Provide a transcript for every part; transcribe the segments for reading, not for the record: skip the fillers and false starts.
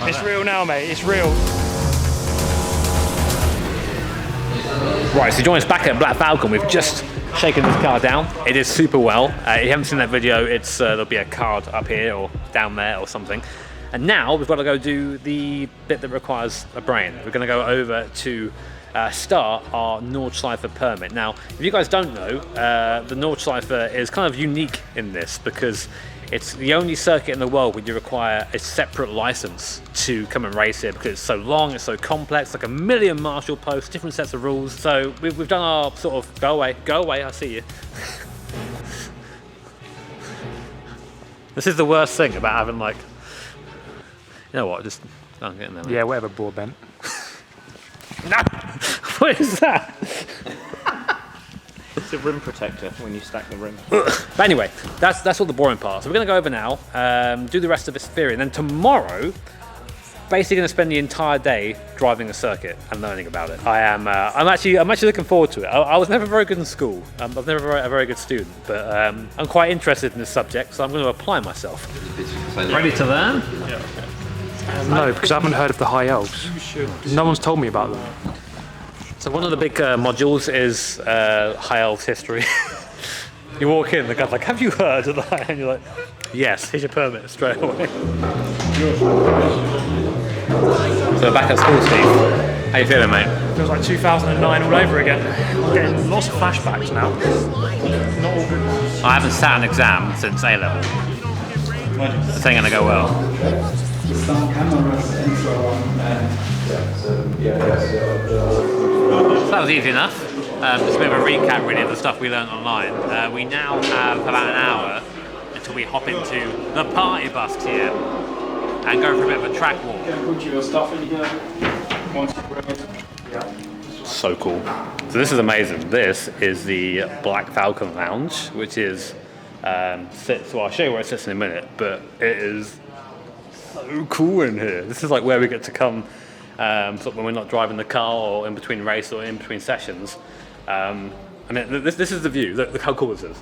It's real now, mate. It's real. Right, so join us back at Black Falcon. We've just shaken this car down. It is super well. If you haven't seen that video, it's there'll be a card up here or down there or something. And now we've got to go do the bit that requires a brain. We're going to go over to start our Nordschleife permit. Now, if you guys don't know, the Nordschleife is kind of unique in this because it's the only circuit in the world where you require a separate license to come and race it because it's so long, it's so complex, like a million marshal posts, different sets of rules. So we've done our sort of go away, I see you. This is the worst thing about having like, you know what, just, I'm getting there. Mate. Yeah, whatever, Broadbent. No! What is that? It's a rim protector when you stack the rim. But anyway, that's all the boring part. So we're going to go over now, do the rest of this theory, and then tomorrow, basically going to spend the entire day driving a circuit and learning about it. I'm actually looking forward to it. I was never very good in school. I was never a very good student, but I'm quite interested in this subject, so I'm going to apply myself. Ready to learn? Yeah. No, because I haven't heard of the high elves. No one's told me about them. So one of the big modules is High Elves history. You walk in, the guy's like, have you heard of the High? And you're like, yes, here's your permit straight away. So back at school, Steve. How you feeling, mate? Feels like 2009 all over again. I'm getting lots of flashbacks now. Not all good. I haven't sat an exam since A-level. This ain't gonna go well. Some cameras and so on. So that was easy enough. Just a bit of a recap really of the stuff we learned online. We now have about an hour until we hop into the party bus here and go for a bit of a track walk. Put your stuff in here once you bring it. Yeah. So cool. So this is amazing. This is the Black Falcon Lounge, which is well, I'll show you where it sits in a minute, but it is so cool in here. This is like where we get to come sort of when we're not driving the car or in between race or in between sessions. I mean, this is the view. Look how cool this is.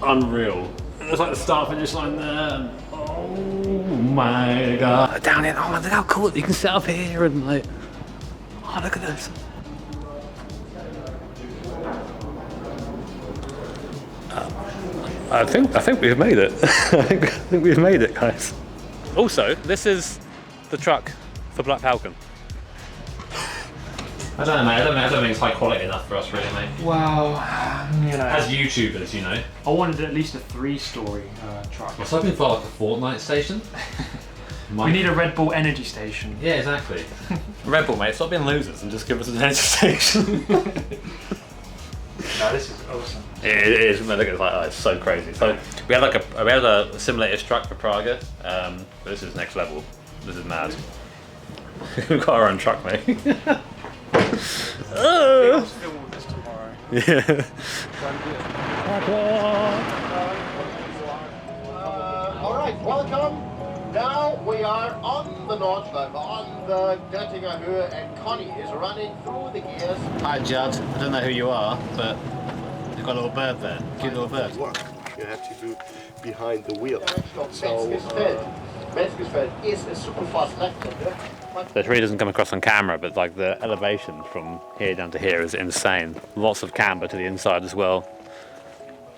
Unreal. There's like the start finish line there. Oh my god. Down here, oh look how cool you can sit up here and like, oh look at this. I think we've made it. I think we've made it, guys. Also, this is the truck for Black Falcon. I don't know, mate. I don't think it's high quality enough for us, really, mate. Well, you know. As YouTubers, you know. I wanted at least a 3-story truck. I was hoping for like a Fortnite station. We need a Red Bull energy station. Yeah, exactly. Red Bull, mate. Stop being losers and just give us an energy station. No, this is awesome. It is. Look at it, like, oh, it's so crazy. So we had like a simulator truck for Praga, but this is next level. This is mad. We've got our own truck, mate. I'll film all this tomorrow. Yeah. All right, welcome. Now we are on the Nordschleife, on the Göttinger Höhe, and Connie is running through the gears. Hi, Judd. I don't know who you are, but you've got a little bird there. Cute little bird. Work you have to do behind the wheel. So, Metzgersfeld is a super fast left hander. So it really doesn't come across on camera, but like the elevation from here down to here is insane. Lots of camber to the inside as well.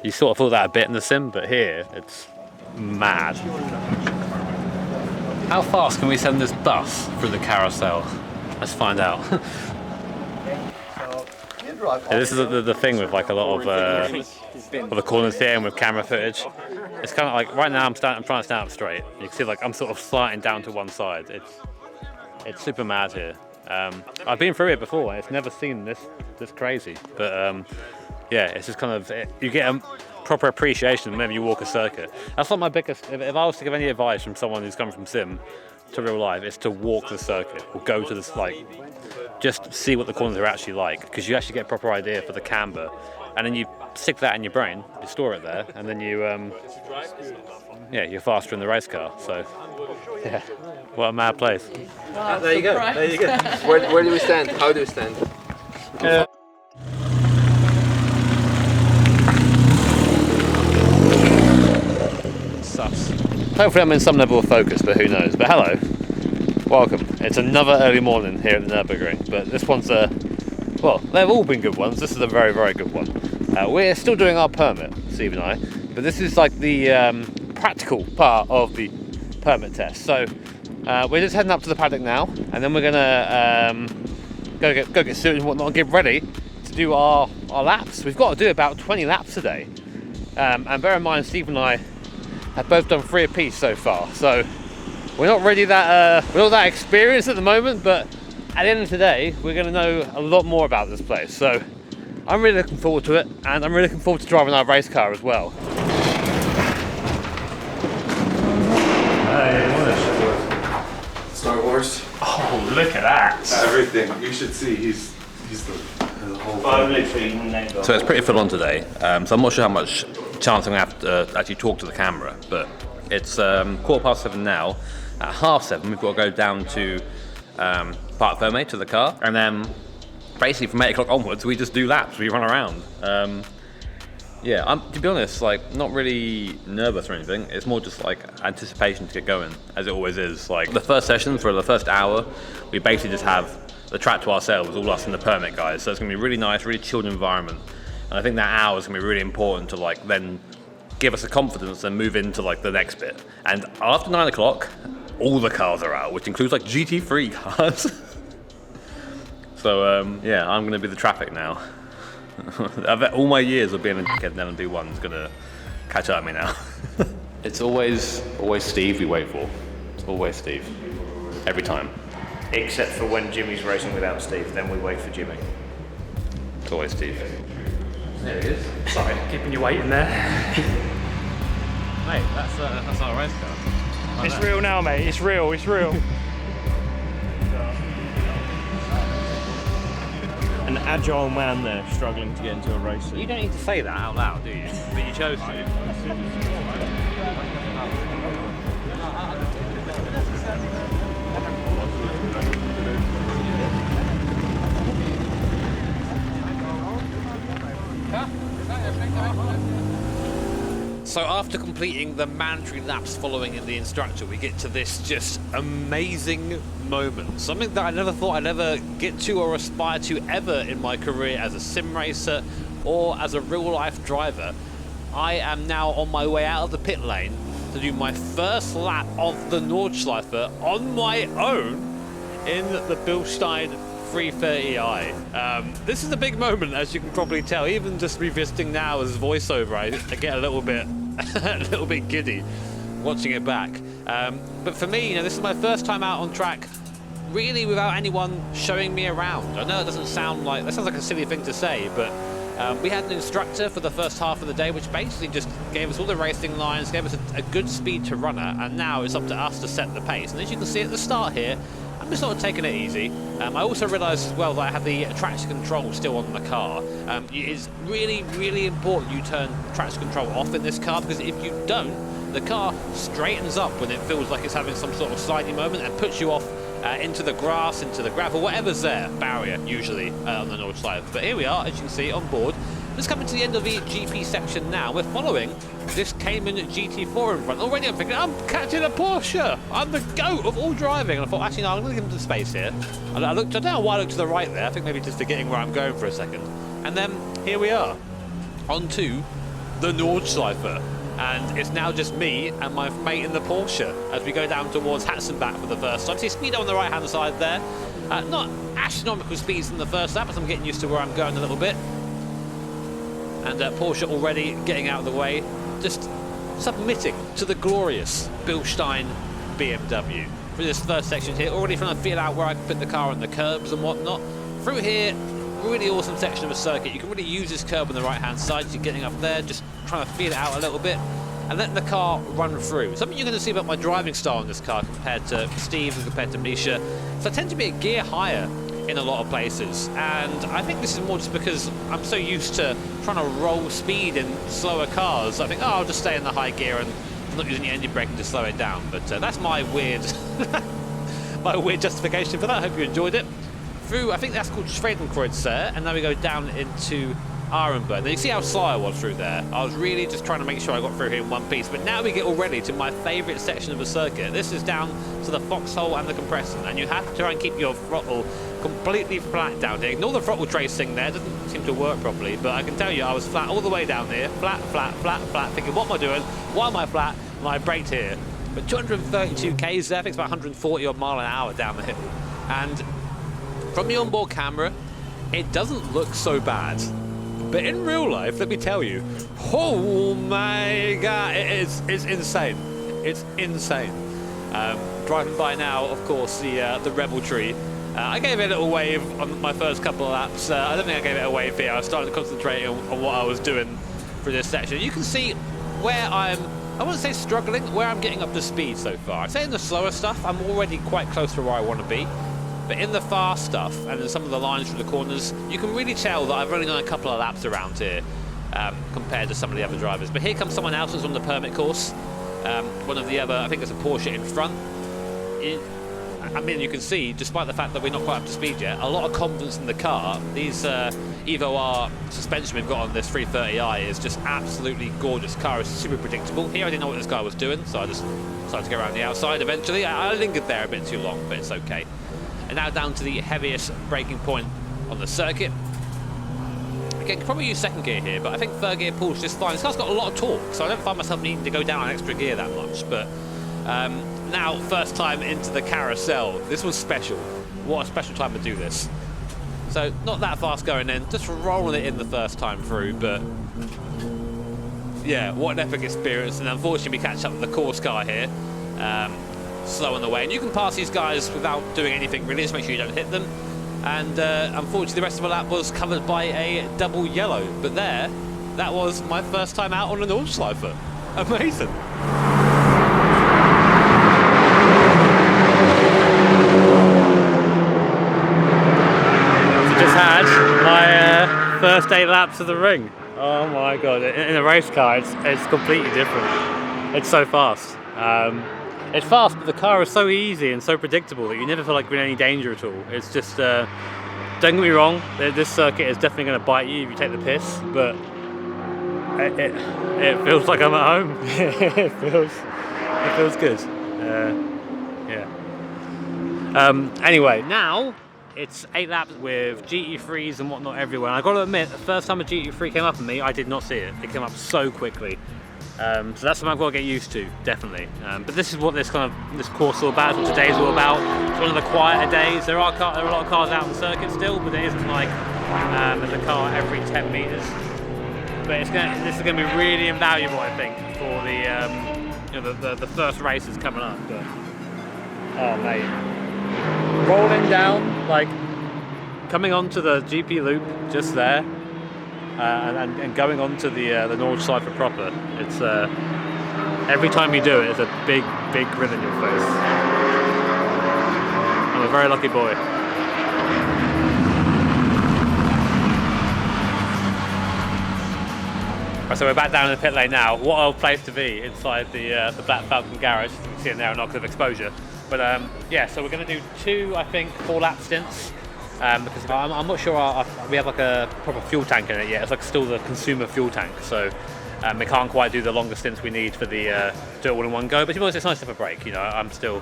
You sort of feel that a bit in the sim, but here it's mad. How fast can we send this bus through the carousel? Let's find out. Yeah, this is the thing with like a lot of the corners here and with camera footage. It's kind of like right now I'm trying to stand up straight. You can see like I'm sort of sliding down to one side. It's super mad here. I've been through it before and it's never seen this crazy. But yeah, it's just kind of you get a proper appreciation whenever you walk a circuit. That's like my biggest. If I was to give any advice from someone who's come from sim to real life, it's to walk the circuit or go to this like. Just see what the corners are actually like, because you actually get a proper idea for the camber, and then you stick that in your brain, you store it there, and then you, yeah, you're faster in the race car. So, yeah, what a mad place. There you go. There you go. Where do we stand? How do we stand? Hopefully I'm in some level of focus, but who knows. But hello, welcome. It's another early morning here at the Nurburgring, but this one's well, they've all been good ones. This is a very, very good one. We're still doing our permit, Steve and I, but this is like the practical part of the permit test. So we're just heading up to the paddock now, and then we're gonna go get suited and whatnot and get ready to do our laps. We've got to do about 20 laps today, and bear in mind Steve and I have both done 3 apiece so far, so we're not really that we're not that experienced at the moment, but at the end of the day we're going to know a lot more about this place. So I'm really looking forward to it, and I'm really looking forward to driving our race car as well. Star Wars. Oh, look at that! Everything. You should see. He's the whole thing. So it's pretty full on today, so I'm not sure how much chance I'm going to have to actually talk to the camera, but it's 7:15 now. At 7:30 we've got to go down to Parc Fermé to the car, and then basically from 8 o'clock onwards we just do laps, we run around. Yeah, I'm, to be honest, like, not really nervous or anything. It's more just like anticipation to get going, as it always is. Like the first session, for the first hour, we basically just have the track to ourselves, all us and the permit guys. So it's gonna be really nice, really chilled environment. And I think that hour is gonna be really important to like then give us the confidence and move into like the next bit. And after 9 o'clock, all the cars are out, which includes like GT3 cars. So yeah, I'm gonna be the traffic now. All my years of being a dickhead in LMP1 is gonna catch up at me now. It's always Steve we wait for. It's always Steve. Every time. Except for when Jimmy's racing without Steve, then we wait for Jimmy. It's always Steve. There he is. Sorry, keeping you waiting there. Mate, that's our race car. It's real now, mate. It's real. It's real. An agile man there, struggling to get into a race. You don't need to say that out loud, do you? But you chose to. So after completing the mandatory laps following in the instructor, we get to this just amazing moment. Something that I never thought I'd ever get to or aspire to ever in my career as a sim racer or as a real life driver. I am now on my way out of the pit lane to do my first lap of the Nordschleife on my own in the Bilstein 330i. This is a big moment, as you can probably tell. Even just revisiting now as voiceover, I get a little bit giddy watching it back. But for me, you know, this is my first time out on track, really without anyone showing me around. I know it doesn't sound like, that sounds like a silly thing to say, but we had an instructor for the first half of the day, which basically just gave us all the racing lines, gave us a good speed to run at, and now it's up to us to set the pace. And as you can see at the start here, I'm just sort of taking it easy. I also realised as well that I have the traction control still on the car. It's really, really important you turn traction control off in this car, because if you don't, the car straightens up when it feels like it's having some sort of sliding moment and puts you off into the grass, into the gravel, whatever's there, barrier usually on the Nordschleife. But here we are, as you can see, on board. Just coming to the end of the GP section now. We're following this Cayman GT4 in front. Already I'm thinking, I'm catching a Porsche. I'm the GOAT of all driving. And I thought, actually, no, I'm going to give him some space here. I don't know why I looked to the right there. I think maybe just forgetting where I'm going for a second. And then here we are, onto the Nordschleife. And it's now just me and my mate in the Porsche as we go down towards Hatzenbach for the first time. See, speed on the right-hand side there. Not astronomical speeds in the first lap, but I'm getting used to where I'm going a little bit. And Porsche already getting out of the way, just submitting to the glorious Bilstein BMW. For this first section here, already trying to feel out where I can put the car on the curbs and whatnot. Through here, really awesome section of a circuit. You can really use this curb on the right-hand side. You're getting up there, just trying to feel it out a little bit, and letting the car run through. Something you're going to see about my driving style in this car compared to Steve and compared to Misha. So I tend to be a gear higher in a lot of places, and I think this is more just because I'm so used to trying to roll speed in slower cars. I think, oh, I'll just stay in the high gear and not using the engine braking to slow it down. But that's my weird justification for that. I hope you enjoyed it. Through, I think that's called Schwedenkreuz there, and now we go down into Ironburn. Now you see how slow I was through there. I was really just trying to make sure I got through here in one piece. But now we get already to my favourite section of the circuit. This is down to the foxhole and the compressor, and you have to try and keep your throttle completely flat down here. Ignore the throttle trace thing there, it doesn't seem to work properly, but I can tell you I was flat all the way down here, flat, flat, flat, flat, thinking what am I doing, why am I flat, and I braked here. But 232 k's there, I think it's about 140 odd mile an hour down the hill, and from the onboard camera it doesn't look so bad, but in real life, let me tell you, oh my god, it's insane. It's insane. Driving by now, of course, the Rebel Tree. I gave it a little wave on my first couple of laps. I don't think I gave it a wave here. I was starting to concentrate on what I was doing for this section. You can see where I wouldn't say struggling, where I'm getting up to speed so far. I'd say in the slower stuff, I'm already quite close to where I want to be. But in the fast stuff, and in some of the lines through the corners, you can really tell that I've only done a couple of laps around here compared to some of the other drivers. But here comes someone else who's on the permit course. One of the other, I think it's a Porsche in front. I mean, you can see, despite the fact that we're not quite up to speed yet, a lot of confidence in the car. These Evo R suspension we've got on this 330i is just absolutely gorgeous. The car is super predictable. Here I didn't know what this guy was doing, so I just decided to go around the outside eventually. I lingered there a bit too long, but it's okay. And now down to the heaviest braking point on the circuit. Again, could probably use second gear here, but I think third gear pulls just fine. This car's got a lot of torque, so I don't find myself needing to go down an extra gear that much, but now, first time into the carousel. This was special. What a special time to do this. So, not that fast going in, just rolling it in the first time through, but yeah, what an epic experience. And unfortunately, we catch up with the course car here, slow on the way. And you can pass these guys without doing anything really, just make sure you don't hit them. And unfortunately, the rest of the lap was covered by a double yellow. But there, that was my first time out on a Nordschleife. Amazing. Just had my first 8 laps of the ring. Oh my god, in a race car it's completely different. It's so fast. It's fast, but the car is so easy and so predictable that you never feel like you're in any danger at all. It's just, don't get me wrong, this circuit is definitely going to bite you if you take the piss, but it feels like I'm at home. it feels good. Yeah. Anyway, now it's 8 laps with GT3s and whatnot everywhere. And I've got to admit, the first time a GT3 came up at me, I did not see it. It came up so quickly. So that's something I've got to get used to, definitely. But this is what this course is all about. What today's all about. It's one of the quieter days. There are a lot of cars out on the circuit still, but it isn't like there's a car every 10 meters. But this is going to be really invaluable, I think, for the first races coming up. But, oh mate. Rolling down, like coming onto the GP loop just there, and going onto the Nordschleife proper. It's every time you do it, it's a big grin on your face. I'm a very lucky boy. Right, so we're back down in the pit lane now. What a place to be inside the Black Falcon garage. You can see it there, not because of exposure. But yeah, so we're going to do 2, I think, 4-lap stints because I'm not sure we have like a proper fuel tank in it yet. It's like still the consumer fuel tank, so we can't quite do the longer stints we need for the do it all in one go. But it's nice to have a break. You know, I'm still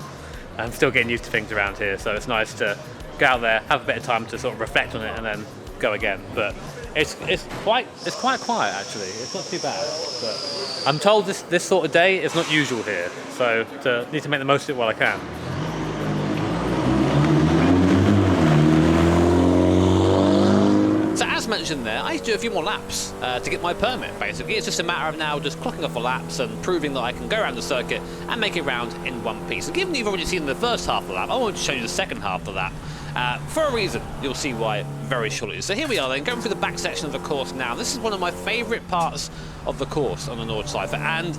getting used to things around here, so it's nice to go out there, have a bit of time to sort of reflect on it, and then go again. But it's quite quiet actually. It's not too bad. But I'm told this sort of day is not usual here, so need to make the most of it while I can. So as mentioned there, I used to do a few more laps to get my permit. Basically, it's just a matter of now just clocking off the laps and proving that I can go around the circuit and make it round in one piece. And given you've already seen the first half of the lap, I want to show you the second half of the lap. For a reason, you'll see why very shortly. So here we are then, going through the back section of the course now. This is one of my favourite parts of the course on the Nordschleife, and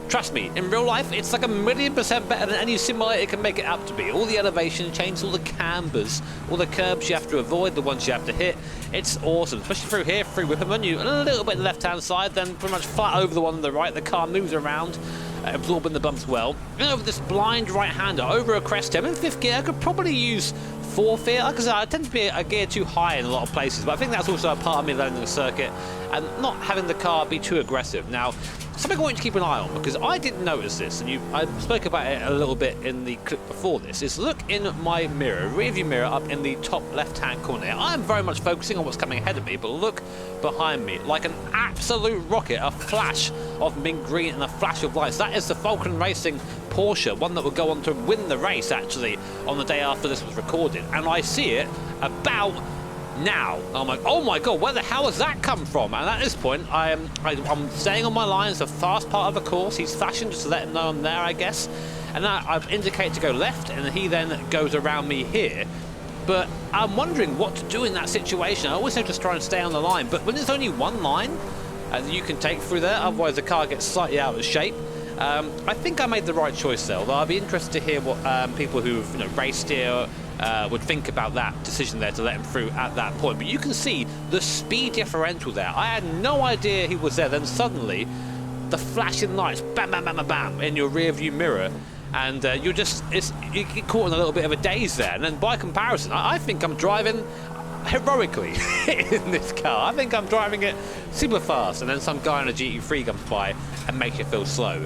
trust me, in real life, it's like 1,000,000% better than any simulator can make it out to be. All the elevation changes, all the cambers, all the curbs you have to avoid, the ones you have to hit. It's awesome, especially through here, through Whipperman. You a little bit left-hand side, then pretty much flat over the one on the right. The car moves around, absorbing the bumps well. And over this blind right-hander, over a crest here. In 5th gear, I could probably use fourth here. Like I said, I tend to be a gear too high in a lot of places, but I think that's also a part of me learning the circuit and not having the car be too aggressive. Now, something I want you to keep an eye on, because I didn't notice this, and I spoke about it a little bit in the clip before this, is look in my mirror, rear view mirror up in the top left-hand corner. I am very much focusing on what's coming ahead of me, but look behind me, like an absolute rocket, a flash of mint green and a flash of lights. That is the Falcon Racing Porsche, one that would go on to win the race, actually, on the day after this was recorded. And I see it about now. I'm like, oh my god, where the hell has that come from? And at this point, I'm staying on my line. It's the fast part of the course. He's flashing just to let him know I'm there, I guess. And I've indicated to go left, and he then goes around me here. But I'm wondering what to do in that situation. I always have to try and stay on the line, but when there's only one line you can take through there, otherwise the car gets slightly out of shape. I think I made the right choice there, although I'd be interested to hear what people who've raced here would think about that decision there to let him through at that point. But you can see the speed differential there. I had no idea he was there. Then suddenly, the flashing lights, bam, bam, bam, bam, bam, in your rear view mirror, and you get caught in a little bit of a daze there. And then by comparison, I think I'm driving heroically in this car. I think I'm driving it super fast, and then some guy on a GT3 comes by and makes you feel slow.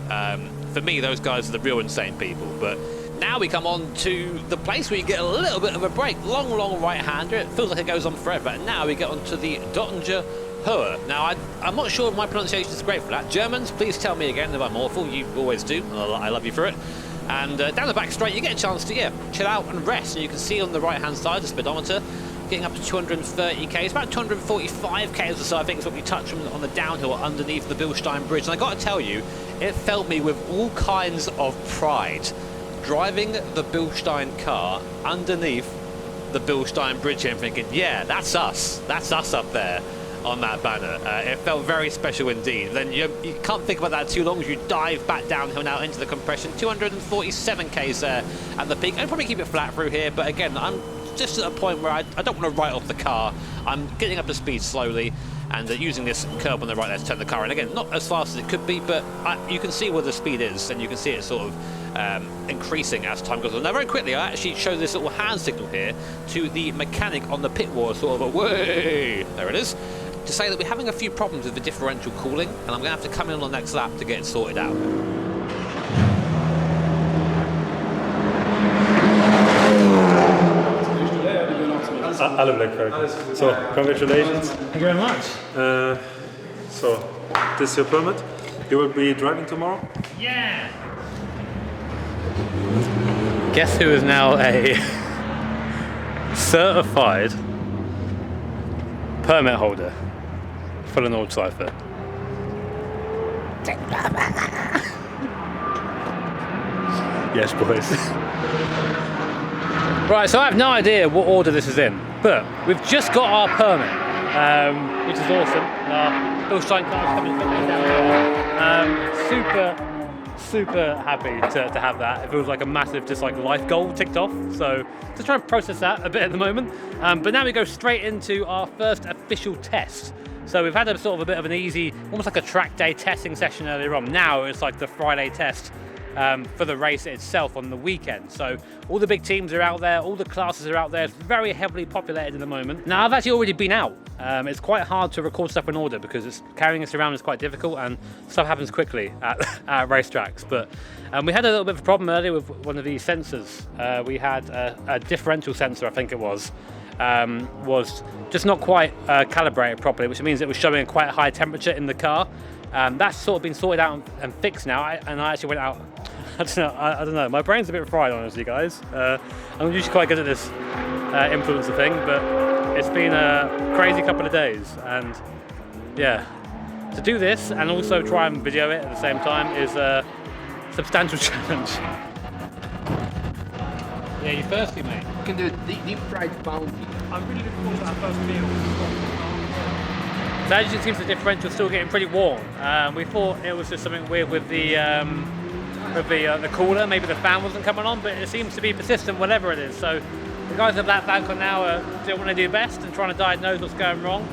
For me, those guys are the real insane people. But now we come on to the place where you get a little bit of a break. Long right-hander. It feels like it goes on forever. And now we get onto the Dottinger Höhe. Now, I'm not sure if my pronunciation is great for that. Germans, please tell me again if I'm awful. You always do. I love you for it. And down the back straight, you get a chance to, chill out and rest. And you can see on the right-hand side the speedometer getting up to 230 k's, about 245 k's or so, I think is what we touched on the downhill underneath the Bilstein bridge. And I got to tell you, it filled me with all kinds of pride driving the Bilstein car underneath the Bilstein bridge here and thinking, yeah, that's us up there on that banner. It felt very special indeed. Then you can't think about that too long as you dive back downhill now into the compression. 247 k's there at the peak. I'd probably keep it flat through here, but again, I'm just at a point where I don't want to write off the car. I'm getting up to speed slowly and using this curb on the right there to turn the car in. Again, not as fast as it could be, but you can see where the speed is, and you can see it sort of increasing as time goes on. Now, very quickly, I actually show this little hand signal here to the mechanic on the pit wall, sort of a way, there it is, to say that we're having a few problems with the differential cooling, and I'm going to have to come in on the next lap to get it sorted out. Alle Black Falcon. So, congratulations. Thank you very much. So, this is your permit. You will be driving tomorrow? Yeah. Guess who is now a certified permit holder for the Nordschleife? Yes, boys. Right, so I have no idea what order this is in, but we've just got our permit, which is awesome. Bilstein car's coming down. Super happy to have that. It feels like a massive life goal ticked off. So just trying to process that a bit at the moment. But now we go straight into our first official test. So we've had a sort of a bit of an easy, almost like a track day testing session earlier on. Now it's like the Friday test for the race itself on the weekend. So all the big teams are out there, all the classes are out there. It's very heavily populated at the moment. Now I've actually already been out. It's quite hard to record stuff in order because carrying this around is quite difficult and stuff happens quickly at racetracks. But we had a little bit of a problem earlier with one of these sensors. We had a differential sensor, I think it was just not quite calibrated properly, which means it was showing quite a high temperature in the car. That's sort of been sorted out and fixed now, and I actually went out. I don't know. My brain's a bit fried, honestly, guys. I'm usually quite good at this influencer thing, but it's been a crazy couple of days, and yeah, to do this and also try and video it at the same time is a substantial challenge. Yeah, you thirsty, mate? You can do a deep fried bounty. I'm really looking forward to that first meal. So as you can see, the differential's still getting pretty warm. We thought it was just something weird with the cooler. Maybe the fan wasn't coming on, but it seems to be persistent, whatever it is. So the guys at Black Falcon now are doing what they do best and trying to diagnose what's going wrong.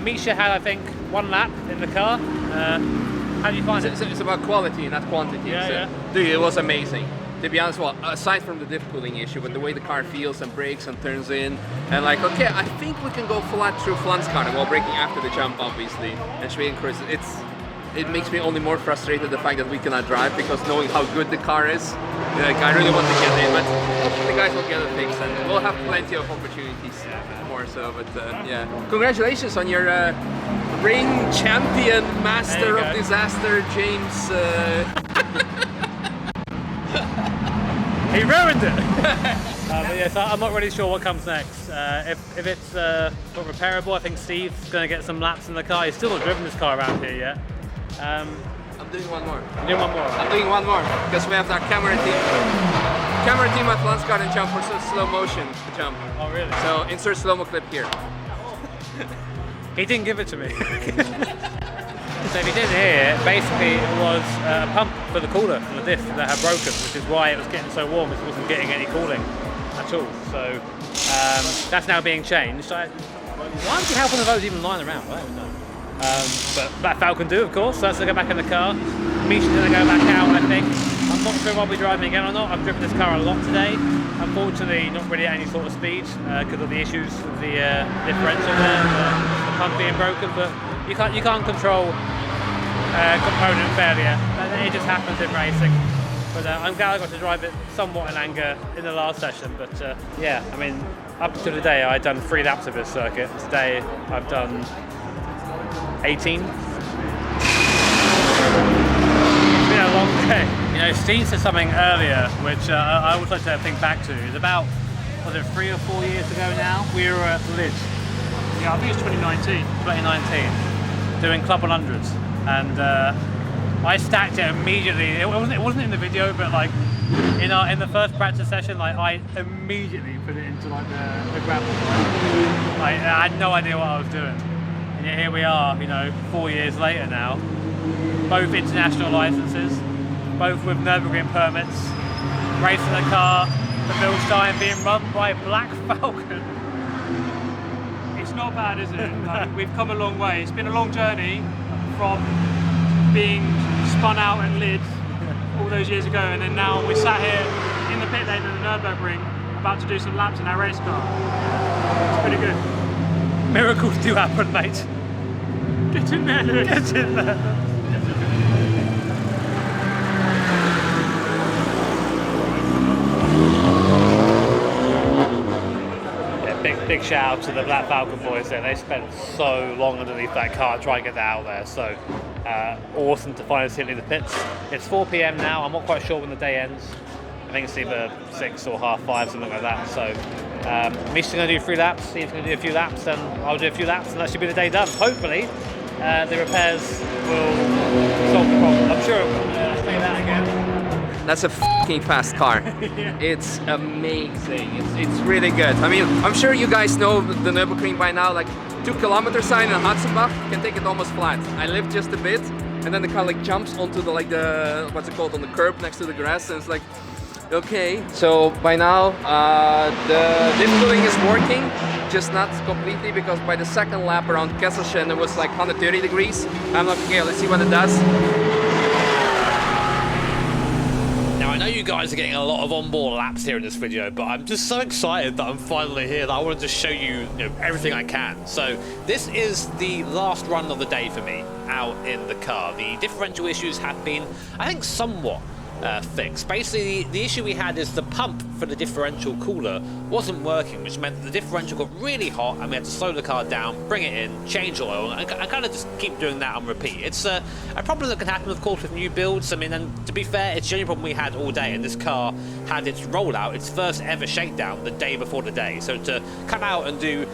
Misha had, I think, one lap in the car. How do you find it? It's about quality, not quantity. Yeah, so, yeah. Dude, it was amazing. to be honest, well, aside from the diff cooling issue, but the way the car feels and brakes and turns in, and like, okay, I think we can go flat through Flanskaren while braking after the jump, obviously, and Schwedenkreuz, it makes me only more frustrated the fact that we cannot drive, because knowing how good the car is, like, I really want to get in, but the guys will get it fixed, and we'll have plenty of opportunities more so, but yeah. Congratulations on your reign champion, master of disaster, James. He ruined it! But yeah, so I'm not really sure what comes next. If it's not repairable, I think Steve's going to get some laps in the car. He's still not driven this car around here yet. I'm doing one more. You're doing one more? I'm doing one more, because we have our camera team. Camera team at Flanskaren jump for slow motion jump. Oh really? So insert slow-mo clip here. He didn't give it to me. So if you didn't hear, basically it was a pump for the cooler for the diff that had broken, which is why it was getting so warm. It wasn't getting any cooling at all. So that's now being changed. Why would you have one of those even lying around? I don't even know. But that Falcon do, of course. So that's going to go back in the car. Misha's going to go back out, I think. I'm not sure I'll be driving again or not. I've driven this car a lot today. Unfortunately, not really at any sort of speed because of the issues with the differential there, the pump being broken. But you can't control component failure. It just happens in racing. But I'm glad I got to drive it somewhat in anger in the last session. But yeah, I mean, up to today I'd done 3 laps of this circuit. Today I've done 18. It's been a long day. You know, Steve said something earlier, which I always like to think back to. It's about, was it 3 or 4 years ago now? We were at Lidge. Yeah, I think it's 2019. 2019, doing Club 100s, and I stacked it immediately. It wasn't in the video, but like in the first practice session, like I immediately put it into like the gravel. Like, I had no idea what I was doing. And yet here we are, you know, 4 years later now, both international licenses, both with Nurburgring permits, racing the car, the Bilstein being run by Black Falcon. It's not bad, is it? Like, we've come a long way. It's been a long journey from being spun out and lid all those years ago, and then now we're sat here in the pit lane in the Nurburgring about to do some laps in our race car. It's pretty good. Miracles do happen, mate. Get in there, Lewis. Get in there. Big shout out to the Black Falcon boys there. They spent so long underneath that car trying to get that out there. So awesome to finally hit the pits. It's 4 PM now. I'm not quite sure when the day ends. I think it's either 6 or 5:30, something like that. So Misha's going to do 3 laps. Steve's going to do a few laps, and I'll do a few laps, and that should be the day done. Hopefully the repairs will solve the problem. I'm sure it will. Say that again. That's a fucking fast car. Yeah. It's amazing. It's really good. I mean, I'm sure you guys know the Nurburgring by now. Like 2 kilometer sign in Hatzenbach, you can take it almost flat. I live just a bit, and then the car like jumps onto the what's it called, on the curb next to the grass, and it's like, okay. So by now the diff cooling is working, just not completely, because by the second lap around Kesselchen it was like 130 degrees. I'm like, okay, let's see what it does. I know you guys are getting a lot of onboard laps here in this video, but I'm just so excited that I'm finally here that I wanted to show you, everything I can. So this is the last run of the day for me out in the car. The differential issues have been, I think, somewhat fixed. Basically, the issue we had is the pump for the differential cooler wasn't working, which meant that the differential got really hot and we had to slow the car down, bring it in, change oil, and kind of just keep doing that on repeat. It's a problem that can happen, of course, with new builds. I mean, and to be fair, it's the only problem we had all day, and this car had its rollout, its first ever shakedown, the day before the day. So to come out and do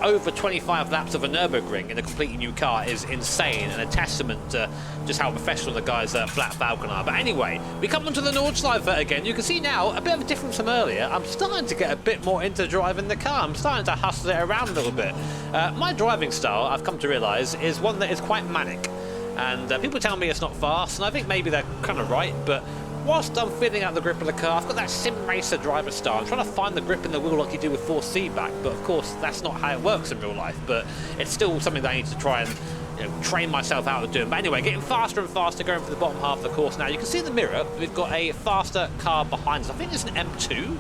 over 25 laps of a Nurburgring in a completely new car is insane, and a testament to just how professional the guys at Black Falcon are. But anyway, we come onto the Nordschleife again. You can see now a bit of a difference from earlier. I'm starting to get a bit more into driving the car. I'm starting to hustle it around a little bit. My driving style, I've come to realise, is one that is quite manic. And people tell me it's not fast, and I think maybe they're kind of right, but whilst I'm feeling out the grip of the car, I've got that sim racer driver style. I'm trying to find the grip in the wheel like you do with force feedback, but of course that's not how it works in real life. But it's still something that I need to try and train myself out of doing. But anyway, getting faster and faster, going for the bottom half of the course now. You can see in the mirror, we've got a faster car behind us. I think it's an M2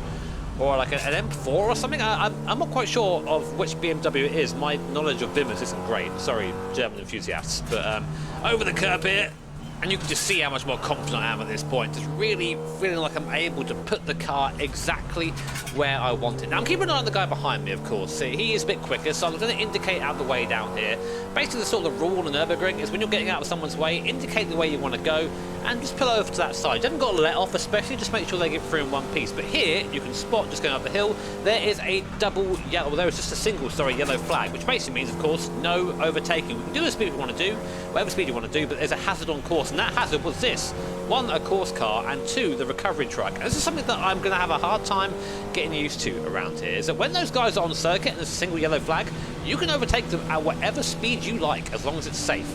or like an M4 or something. I'm not quite sure of which BMW it is. My knowledge of Bimmers isn't great. Sorry, German enthusiasts. But over the curb here, and you can just see how much more confident I am at this point. Just really feeling like I'm able to put the car exactly where I want it. Now, I'm keeping an eye on the guy behind me, of course. See, he is a bit quicker, so I'm going to indicate out the way down here. Basically, the sort of rule on the Nurburgring is when you're getting out of someone's way, indicate the way you want to go, and just pull over to that side. You haven't got to let off, especially, just make sure they get through in one piece. But here, you can spot, just going up the hill, there is a double yellow, well, there is just a single, yellow flag, which basically means, of course, no overtaking. We can do the speed we want to do, whatever speed you want to do, but there's a hazard on course, and that hazard was this. 1, a course car, and 2, the recovery truck. And this is something that I'm going to have a hard time getting used to around here, is that when those guys are on circuit and there's a single yellow flag, you can overtake them at whatever speed you like, as long as it's safe,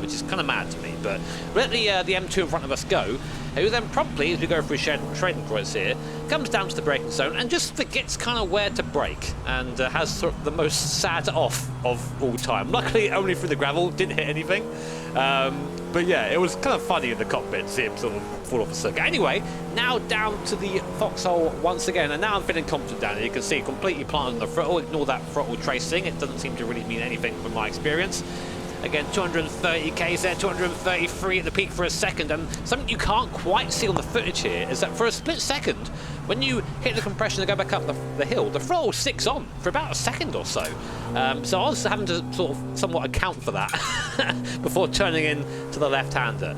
which is kind of mad to me. But we let the M2 in front of us go, who then promptly, as we go through trading points here, comes down to the braking zone and just forgets kind of where to brake, and has sort of the most sad off of all time. Luckily, only through the gravel, didn't hit anything. But yeah, it was kind of funny in the cockpit to see him sort of fall off the circuit. Anyway, now down to the foxhole once again, and now I'm feeling confident down here. You can see completely planted on the throttle. Ignore that throttle tracing. It doesn't seem to really mean anything from my experience. Again, 230 k's there, 233 at the peak for a second, and something you can't quite see on the footage here is that for a split second, when you hit the compression and go back up the hill, the throttle sticks on for about a second or so. So I was having to sort of somewhat account for that before turning in to the left-hander.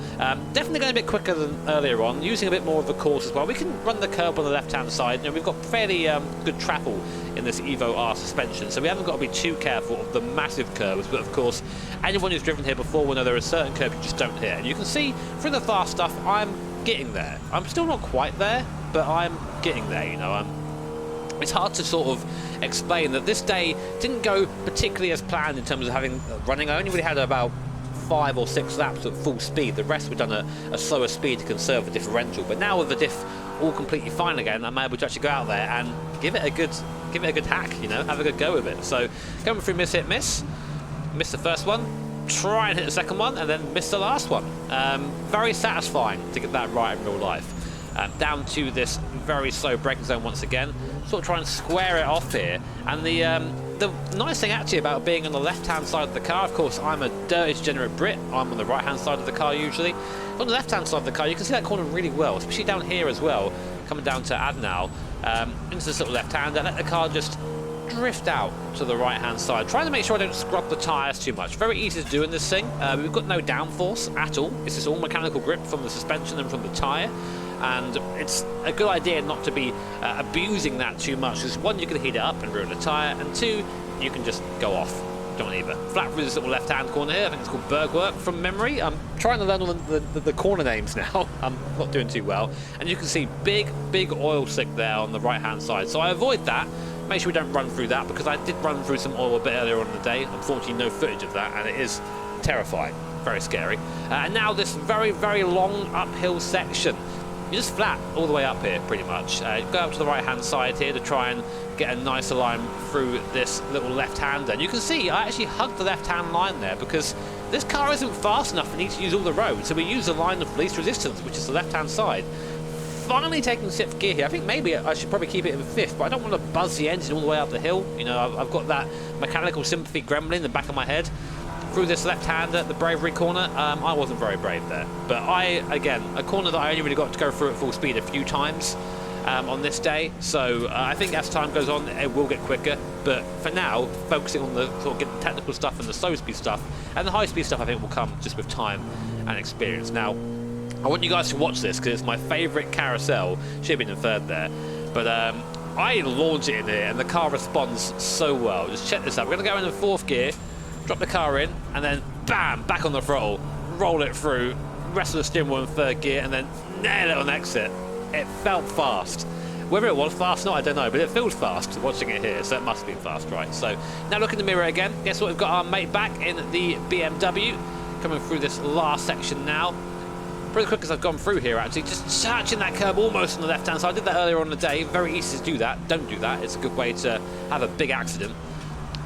Definitely going a bit quicker than earlier on, using a bit more of the course as well. We can run the curb on the left-hand side. You know, we've got fairly good travel in this Evo R suspension, so we haven't got to be too careful of the massive curves. But of course, anyone who's driven here before will know there are certain curves you just don't hit. And you can see through the fast stuff, I'm getting there. I'm still not quite there, but I'm getting there, you know. It's hard to sort of explain that this day didn't go particularly as planned in terms of having running. I only really had about 5 or 6 laps at full speed. The rest were done at a slower speed to conserve the differential. But now with the diff all completely fine again, I'm able to actually go out there and give it a good hack, you know, have a good go with it. So going through miss, hit, miss the first one, try and hit the second one, and then miss the last one. Very satisfying to get that right in real life. Down to this very slow braking zone once again, sort of try and square it off here. And the nice thing actually about being on the left-hand side of the car, of course, I'm a dirty degenerate Brit, I'm on the right-hand side of the car usually. On the left-hand side of the car, you can see that corner really well, especially down here as well, coming down to Adnal, into the sort of left-hand, and let the car just drift out to the right-hand side, trying to make sure I don't scrub the tyres too much. Very easy to do in this thing. We've got no downforce at all. It's just all mechanical grip from the suspension and from the tyre. And it's a good idea not to be abusing that too much, because 1, you can heat it up and ruin the tyre, and 2, you can just go off. Don't either. Flat through this little left-hand corner here, I think it's called Bergwerk from memory. I'm trying to learn all the corner names now. I'm not doing too well. And you can see big oil slick there on the right-hand side. So I avoid that. Make sure we don't run through that, because I did run through some oil a bit earlier on in the day. Unfortunately, no footage of that, and it is terrifying. Very scary. And now this very long uphill section. You're just flat all the way up here, pretty much. Go up to the right-hand side here to try and get a nicer line through this little left-hander. And you can see I actually hugged the left-hand line there, because this car isn't fast enough for me to use all the road. So we use the line of least resistance, which is the left-hand side. Finally taking 6th gear here. I think maybe I should probably keep it in 5th, but I don't want to buzz the engine all the way up the hill. You know, I've got that mechanical sympathy gremlin in the back of my head. Through this left-hander, the bravery corner, I wasn't very brave there. But again, a corner that I only really got to go through at full speed a few times on this day. So I think as time goes on, it will get quicker. But for now, focusing on the sort of getting technical stuff and the slow speed stuff, and the high speed stuff I think will come just with time and experience. Now, I want you guys to watch this, because it's my favourite carousel. Should have been in 3rd there. But I launch it in here, and the car responds so well. Just check this out. We're going to go in 4th gear, drop the car in, and then bam, back on the throttle, roll it through, rest of the steering wheel in 3rd gear, and then nail it on exit. It felt fast. Whether it was fast or not, I don't know, but it feels fast watching it here, so it must be fast, right? So now look in the mirror again. Guess what? We've got our mate back in the BMW, coming through this last section now. Pretty quick as I've gone through here, actually, just touching that curb almost on the left-hand side. I did that earlier on in the day. Very easy to do that. Don't do that. It's a good way to have a big accident.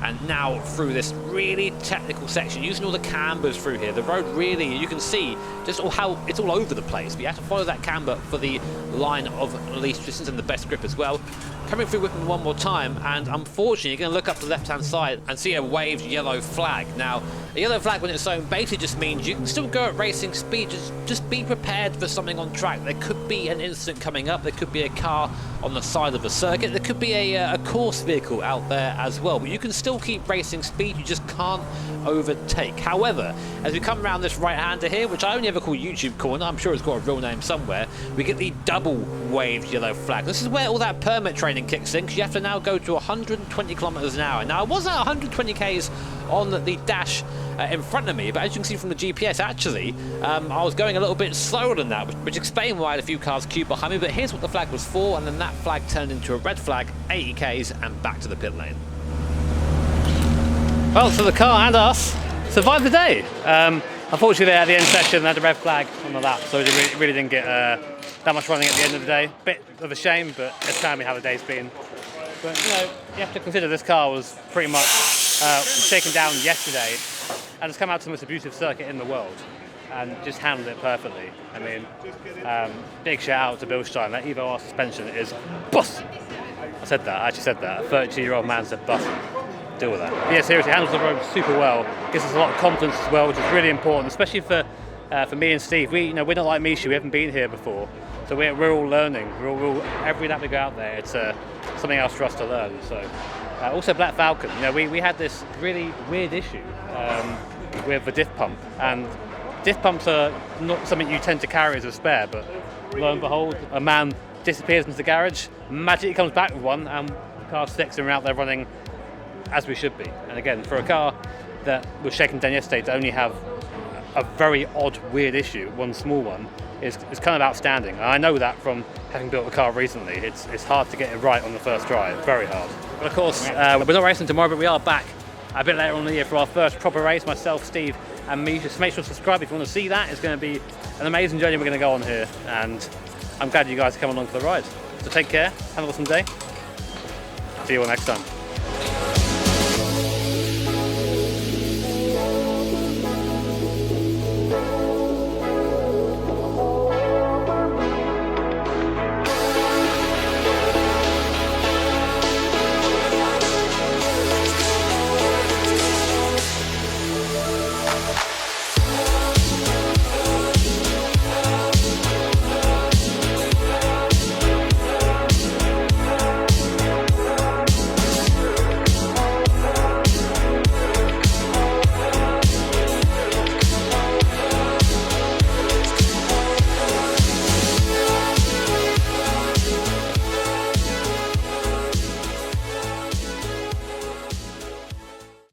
and now through this really technical section, using all the cambers through here. The road really, you can see just how it's all over the place, but you have to follow that camber for the line of least distance and the best grip as well. Coming through Whipping one more time, and unfortunately you're going to look up to the left hand side and see a waved yellow flag. Now, a yellow flag on its own basically just means you can still go at racing speed, just be prepared for something on track. There could be an incident coming up, there could be a car on the side of the circuit, there could be a course vehicle out there as well, but you can still keep racing speed, you just can't overtake. However, as we come around this right-hander here, which I only ever call YouTube corner, I'm sure it's got a real name somewhere, we get the double waved yellow flag. This is where all that permit training kicks in, because you have to now go to 120 kilometers an hour. Now, I was at 120 k's on the dash in front of me, but as you can see from the GPS, actually, I was going a little bit slower than that, which explained why I had a few cars queued behind me. But here's what the flag was for, and then that flag turned into a red flag, 80 k's, and back to the pit lane. Well, so the car and us survived the day. Unfortunately, at the end session, they had a red flag on the lap, so we really didn't get that much running at the end of the day. Bit of a shame, but it's telling me how the day's been. But you know, you have to consider this car was pretty much shaken down yesterday, and it's come out to the most abusive circuit in the world, and just handled it perfectly. I mean, big shout out to Bilstein. That Evo R suspension is bussin'. I actually said that. A 32-year-old man said bussin'. Deal with that. But yeah, seriously, handles the road super well. Gives us a lot of confidence as well, which is really important, especially for me and Steve. We're not like Misha. We haven't been here before, so we're all learning. Every lap we go out there, it's something else for us to learn. So, also Black Falcon. You know, we had this really weird issue with the diff pump, and diff pumps are not something you tend to carry as a spare. But lo and behold, a man disappears into the garage, magically comes back with one, and the car sticks, and we're out there running as we should be. And again, for a car that was shaken down yesterday to only have a very odd, weird issue, one small one, is kind of outstanding. And I know that from having built a car recently. It's hard to get it right on the first try, very hard. But of course, we're not racing tomorrow, but we are back a bit later on in the year for our first proper race, myself, Steve, and me. Just make sure to subscribe if you want to see that. It's going to be an amazing journey we're going to go on here, and I'm glad you guys are coming along for the ride. So take care, have an awesome day. See you all next time.